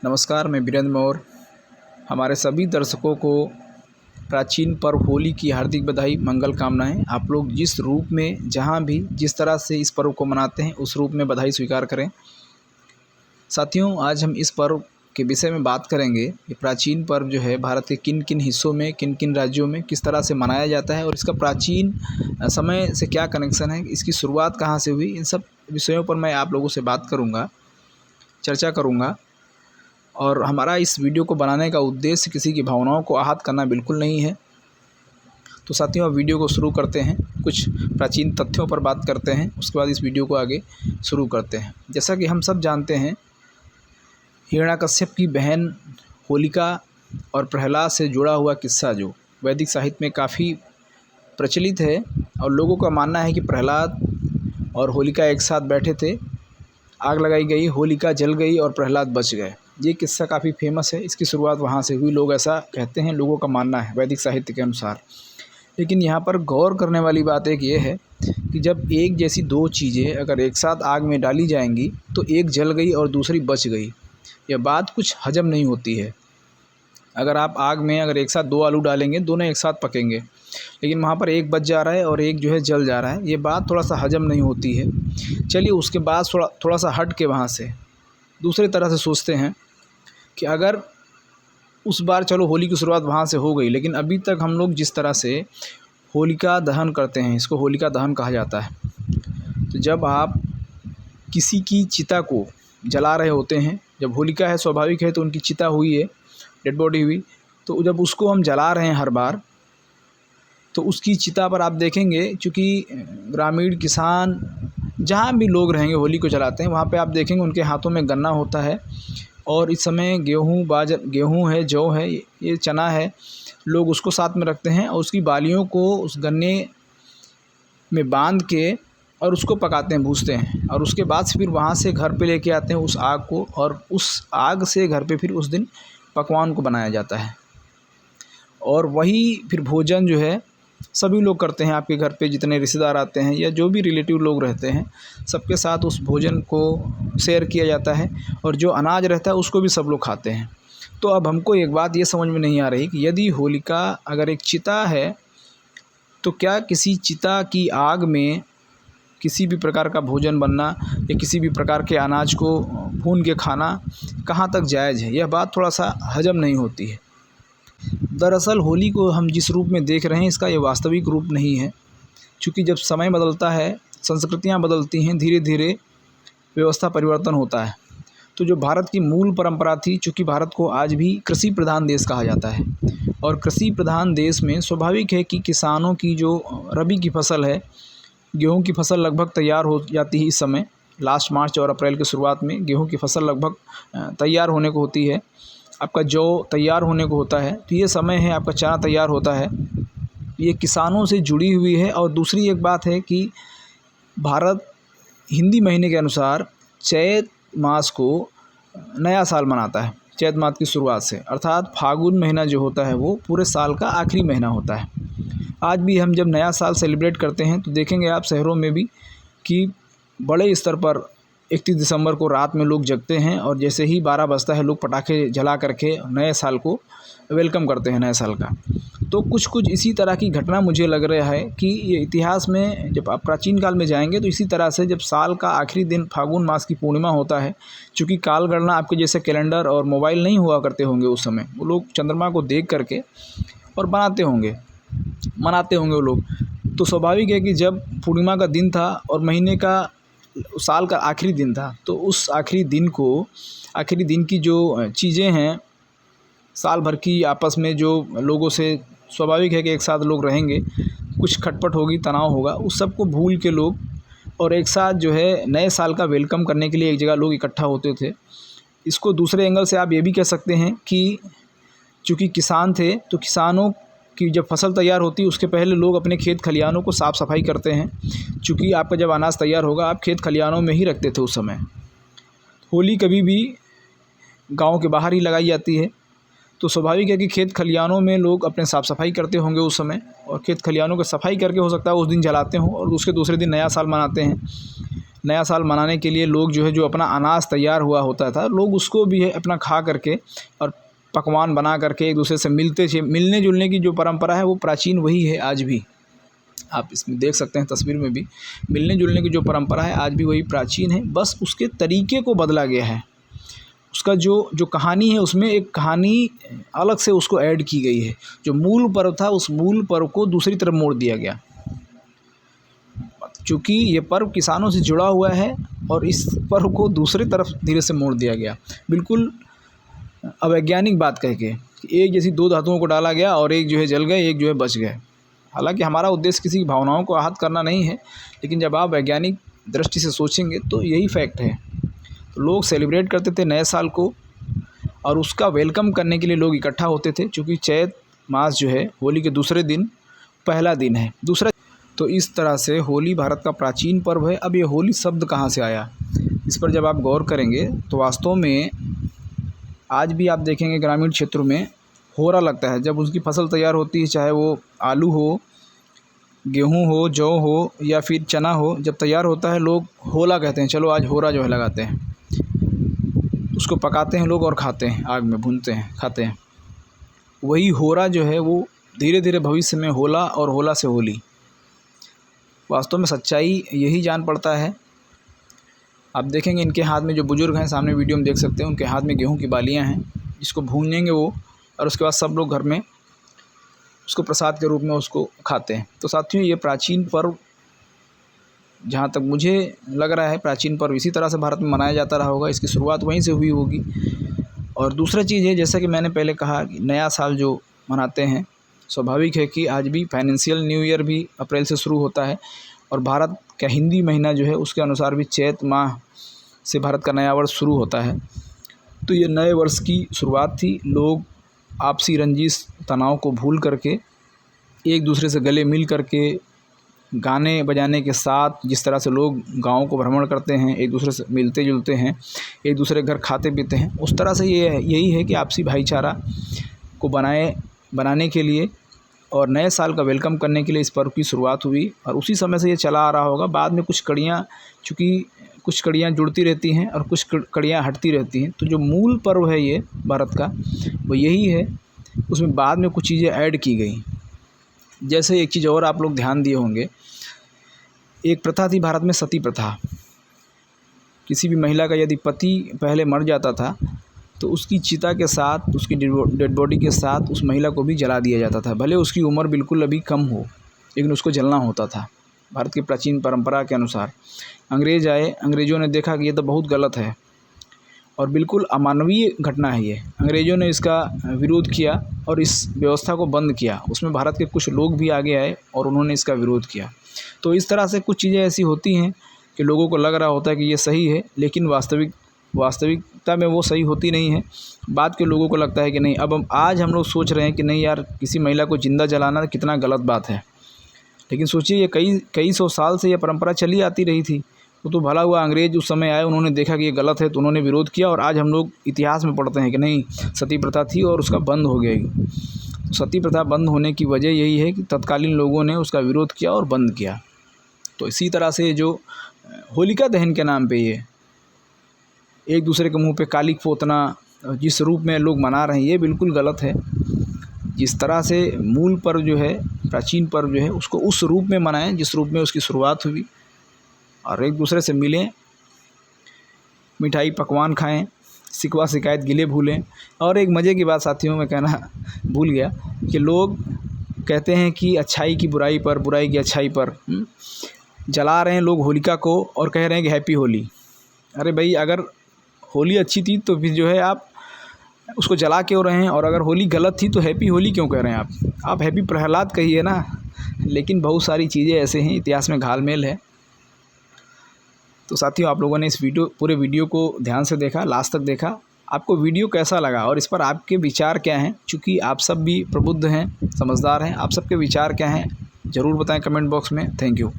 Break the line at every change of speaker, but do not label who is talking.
नमस्कार, मैं वीरेंद्र मौर्य। हमारे सभी दर्शकों को प्राचीन पर्व होली की हार्दिक बधाई, मंगल कामनाएँ। आप लोग जिस रूप में, जहाँ भी, जिस तरह से इस पर्व को मनाते हैं, उस रूप में बधाई स्वीकार करें। साथियों, आज हम इस पर्व के विषय में बात करेंगे। ये प्राचीन पर्व जो है भारत के किन किन हिस्सों में, किन किन राज्यों में किस तरह से मनाया जाता है और इसका प्राचीन समय से क्या कनेक्शन है, इसकी शुरुआत कहाँ से हुई, इन सब विषयों पर मैं आप लोगों से बात करूँगा, चर्चा करूँगा। और हमारा इस वीडियो को बनाने का उद्देश्य किसी की भावनाओं को आहत करना बिल्कुल नहीं है। तो साथियों, अब वीडियो को शुरू करते हैं। कुछ प्राचीन तथ्यों पर बात करते हैं, उसके बाद इस वीडियो को आगे शुरू करते हैं। जैसा कि हम सब जानते हैं, हिरण्याकश्यप की बहन होलिका और प्रहलाद से जुड़ा हुआ किस्सा जो वैदिक साहित्य में काफ़ी प्रचलित है, और लोगों का मानना है कि प्रहलाद और होलिका एक साथ बैठे थे, आग लगाई गई, होलिका जल गई और प्रहलाद बच गए। ये किस्सा काफ़ी फेमस है। इसकी शुरुआत वहाँ से हुई, लोग ऐसा कहते हैं, लोगों का मानना है वैदिक साहित्य के अनुसार। लेकिन यहाँ पर गौर करने वाली बात एक ये है कि जब एक जैसी दो चीज़ें अगर एक साथ आग में डाली जाएंगी तो एक जल गई और दूसरी बच गई, यह बात कुछ हजम नहीं होती है। अगर आप आग में अगर एक साथ दो आलू डालेंगे, दोनों एक साथ पकेंगे, लेकिन वहाँ पर एक बच जा रहा है और एक जो है जल जा रहा है, ये बात थोड़ा सा हजम नहीं होती है। चलिए, उसके बाद थोड़ा सा हट के वहाँ से दूसरे तरह से सोचते हैं कि अगर उस बार चलो होली की शुरुआत वहाँ से हो गई, लेकिन अभी तक हम लोग जिस तरह से होलिका दहन करते हैं, इसको होलिका दहन कहा जाता है। तो जब आप किसी की चिता को जला रहे होते हैं, जब होलिका है, स्वाभाविक है, तो उनकी चिता हुई है, डेड बॉडी हुई, तो जब उसको हम जला रहे हैं हर बार, तो उसकी चिता पर आप देखेंगे, चूँकि ग्रामीण किसान जहाँ भी लोग रहेंगे होली को जलाते हैं, वहाँ पे आप देखेंगे उनके हाथों में गन्ना होता है। और इस समय गेहूँ है, जौ है, ये चना है, लोग उसको साथ में रखते हैं और उसकी बालियों को उस गन्ने में बांध के और उसको पकाते हैं, भूनते हैं, और उसके बाद से फिर वहाँ से घर पे लेके आते हैं उस आग को, और उस आग से घर पे फिर उस दिन पकवान को बनाया जाता है। और वही फिर भोजन जो है सभी लोग करते हैं। आपके घर पे जितने रिश्तेदार आते हैं या जो भी रिलेटिव लोग रहते हैं, सबके साथ उस भोजन को शेयर किया जाता है, और जो अनाज रहता है उसको भी सब लोग खाते हैं। तो अब हमको एक बात ये समझ में नहीं आ रही कि यदि होलिका अगर एक चिता है, तो क्या किसी चिता की आग में किसी भी प्रकार का भोजन बनना या किसी भी प्रकार के अनाज को भून के खाना कहाँ तक जायज़ है? यह बात थोड़ा सा हजम नहीं होती है। दरअसल होली को हम जिस रूप में देख रहे हैं, इसका ये वास्तविक रूप नहीं है। क्योंकि जब समय बदलता है, संस्कृतियाँ बदलती हैं, धीरे धीरे व्यवस्था परिवर्तन होता है। तो जो भारत की मूल परंपरा थी, चूँकि भारत को आज भी कृषि प्रधान देश कहा जाता है, और कृषि प्रधान देश में स्वाभाविक है कि किसानों की जो रबी की फसल है, गेहूँ की फसल लगभग तैयार हो जाती है। इस समय लास्ट मार्च और अप्रैल की शुरुआत में गेहूँ की फसल लगभग तैयार होने को होती है। आपका जौ तैयार होने को होता है, तो ये समय है, आपका चना तैयार होता है। ये किसानों से जुड़ी हुई है। और दूसरी एक बात है कि भारत हिंदी महीने के अनुसार चैत मास को नया साल मनाता है। चैत मास की शुरुआत से, अर्थात फागुन महीना जो होता है वो पूरे साल का आखिरी महीना होता है। आज भी हम जब नया साल सेलिब्रेट करते हैं तो देखेंगे आप शहरों में भी कि बड़े स्तर पर 31 दिसंबर को रात में लोग जगते हैं, और जैसे ही 12 बजता है लोग पटाखे जला करके नए साल को वेलकम करते हैं, नए साल का। तो कुछ इसी तरह की घटना मुझे लग रहा है कि ये इतिहास में जब आप प्राचीन काल में जाएंगे तो इसी तरह से जब साल का आखिरी दिन फागुन मास की पूर्णिमा होता है, चूँकि काल गणना आपके जैसे कैलेंडर और मोबाइल नहीं हुआ करते होंगे उस समय, वो लोग चंद्रमा को देख करके और मनाते होंगे वो लोग। तो स्वाभाविक है कि जब पूर्णिमा का दिन था और महीने का साल का आखिरी दिन था, तो उस आखिरी दिन की जो चीज़ें हैं साल भर की, आपस में जो लोगों से स्वाभाविक है कि एक साथ लोग रहेंगे, कुछ खटपट होगी, तनाव होगा, उस सब को भूल के लोग और एक साथ जो है नए साल का वेलकम करने के लिए एक जगह लोग इकट्ठा होते थे। इसको दूसरे एंगल से आप ये भी कह सकते हैं कि चूँकि किसान थे, तो किसानों कि जब फसल तैयार होती है उसके पहले लोग अपने खेत खलिहानों को साफ़ सफाई करते हैं। चूँकि आपका जब अनाज तैयार होगा, आप खेत खलिहानों में ही रखते थे उस समय। होली कभी भी गांव के बाहर ही लगाई जाती है, तो स्वाभाविक है कि खेत खलिहानों में लोग अपने साफ़ सफाई करते होंगे उस समय, और खेत खलिहानों की सफाई करके हो सकता है उस दिन जलाते हों और उसके दूसरे दिन नया साल मनाते हैं। नया साल मनाने के लिए लोग जो है जो अपना अनाज तैयार हुआ होता था, लोग उसको भी है अपना खा करके और पकवान बना करके एक दूसरे से मिलने जुलने की जो परंपरा है वो प्राचीन वही है आज भी। आप इसमें देख सकते हैं तस्वीर में भी, मिलने जुलने की जो परंपरा है आज भी वही प्राचीन है, बस उसके तरीके को बदला गया है। उसका जो कहानी है उसमें एक कहानी अलग से उसको ऐड की गई है। जो मूल पर्व था उस मूल पर्व को दूसरी तरफ मोड़ दिया गया, चूँकि ये पर्व किसानों से जुड़ा हुआ है और इस पर्व को दूसरी तरफ धीरे से मोड़ दिया गया, बिल्कुल अवैज्ञानिक बात कह के। एक जैसी दो धातुओं को डाला गया और एक जो है जल गए, एक जो है बच गए। हालांकि हमारा उद्देश्य किसी की भावनाओं को आहत करना नहीं है, लेकिन जब आप वैज्ञानिक दृष्टि से सोचेंगे तो यही फैक्ट है। तो लोग सेलिब्रेट करते थे नए साल को और उसका वेलकम करने के लिए लोग इकट्ठा होते थे, चूँकि चैत मास जो है होली के दूसरे दिन पहला दिन है दूसरा। तो इस तरह से होली भारत का प्राचीन पर्व है। अब ये होली शब्द कहाँ से आया, इस पर जब आप गौर करेंगे तो वास्तव में आज भी आप देखेंगे ग्रामीण क्षेत्रों में होरा लगता है। जब उसकी फसल तैयार होती है, चाहे वो आलू हो, गेहूं हो, जौ हो या फिर चना हो, जब तैयार होता है लोग होला कहते हैं, चलो आज होरा जो है लगाते हैं। उसको पकाते हैं लोग और खाते हैं, आग में भूनते हैं, खाते हैं। वही होरा जो है वो धीरे धीरे भविष्य में होला और होला से होली। वास्तव में सच्चाई यही जान पड़ता है। आप देखेंगे इनके हाथ में, जो बुजुर्ग हैं सामने वीडियो में देख सकते हैं, उनके हाथ में गेहूं की बालियां हैं, जिसको भूनेंगे वो, और उसके बाद सब लोग घर में उसको प्रसाद के रूप में उसको खाते हैं। तो साथियों, ये प्राचीन पर्व, जहाँ तक मुझे लग रहा है, प्राचीन पर्व इसी तरह से भारत में मनाया जाता रहा होगा। इसकी शुरुआत वहीं से हुई होगी। और दूसरा चीज़ है, जैसा कि मैंने पहले कहा कि नया साल जो मनाते हैं, स्वाभाविक है कि आज भी फाइनेंशियल न्यू ईयर भी अप्रैल से शुरू होता है और भारत का हिंदी महीना जो है उसके अनुसार भी चैत माह से भारत का नया वर्ष शुरू होता है। तो ये नए वर्ष की शुरुआत थी। लोग आपसी रंजिश तनाव को भूल करके एक दूसरे से गले मिल करके गाने बजाने के साथ, जिस तरह से लोग गाँव को भ्रमण करते हैं, एक दूसरे से मिलते जुलते हैं, एक दूसरे के घर खाते पीते हैं, उस तरह से यही है कि आपसी भाईचारा को बनाने के लिए और नए साल का वेलकम करने के लिए इस पर्व की शुरुआत हुई। और उसी समय से ये चला आ रहा होगा। बाद में कुछ कड़ियाँ, चूँकि कुछ कड़ियाँ जुड़ती रहती हैं और कुछ कड़ियाँ हटती रहती हैं, तो जो मूल पर्व है ये भारत का वो यही है। उसमें बाद में कुछ चीज़ें ऐड की गई। जैसे एक चीज़ और आप लोग ध्यान दिए होंगे, एक प्रथा थी भारत में, सती प्रथा। किसी भी महिला का यदि पति पहले मर जाता था तो उसकी चिता के साथ, उसकी डेड बॉडी के साथ उस महिला को भी जला दिया जाता था। भले उसकी उम्र बिल्कुल अभी कम हो, लेकिन उसको जलना होता था भारत की प्राचीन परंपरा के अनुसार। अंग्रेज़ आए, अंग्रेज़ों ने देखा कि ये तो बहुत गलत है और बिल्कुल अमानवीय घटना है ये। अंग्रेज़ों ने इसका विरोध किया और इस व्यवस्था को बंद किया। उसमें भारत के कुछ लोग भी आगे आए और उन्होंने इसका विरोध किया। तो इस तरह से कुछ चीज़ें ऐसी होती हैं कि लोगों को लग रहा होता है कि ये सही है, लेकिन वास्तविकता में वो सही होती नहीं है। बाद के लोगों को लगता है कि नहीं, अब आज हम लोग सोच रहे हैं कि नहीं यार, किसी महिला को जिंदा जलाना कितना गलत बात है। लेकिन सोचिए, ये कई सौ साल से ये परंपरा चली आती रही थी। वो तो भला हुआ अंग्रेज़ उस समय आए, उन्होंने देखा कि ये गलत है तो उन्होंने विरोध किया और आज हम लोग इतिहास में पढ़ते हैं कि नहीं, सती प्रथा थी और उसका बंद हो गया। सती प्रथा बंद होने की वजह यही है कि तत्कालीन लोगों ने उसका विरोध किया और बंद किया। तो इसी तरह से जो होलिका दहन के नाम पे ये एक दूसरे के मुंह पे कालिक पोतना जिस रूप में लोग मना रहे हैं, ये बिल्कुल गलत है। जिस तरह से मूल पर्व जो है, प्राचीन पर्व जो है, उसको उस रूप में मनाएं जिस रूप में उसकी शुरुआत हुई और एक दूसरे से मिलें, मिठाई पकवान खाएं, शिकवा शिकायत गिले भूलें। और एक मज़े की बात साथियों, मैं कहना भूल गया कि लोग कहते हैं कि अच्छाई की बुराई पर, बुराई की अच्छाई पर जला रहे हैं लोग होलिका को और कह रहे हैं कि हैप्पी होली। अरे भाई, अगर होली अच्छी थी तो फिर जो है आप उसको जला क्यों रहे हैं, और अगर होली गलत थी तो हैप्पी होली क्यों कह रहे हैं आप हैप्पी प्रहलाद कहिए ना। लेकिन बहुत सारी चीज़ें ऐसे हैं, इतिहास में घालमेल है। तो साथियों, आप लोगों ने इस पूरे वीडियो को ध्यान से देखा, लास्ट तक देखा। आपको वीडियो कैसा लगा और इस पर आपके विचार क्या हैं? चूँकि आप सब भी प्रबुद्ध हैं, समझदार हैं, आप सबके विचार क्या हैं ज़रूर बताएं कमेंट बॉक्स में। Thank you.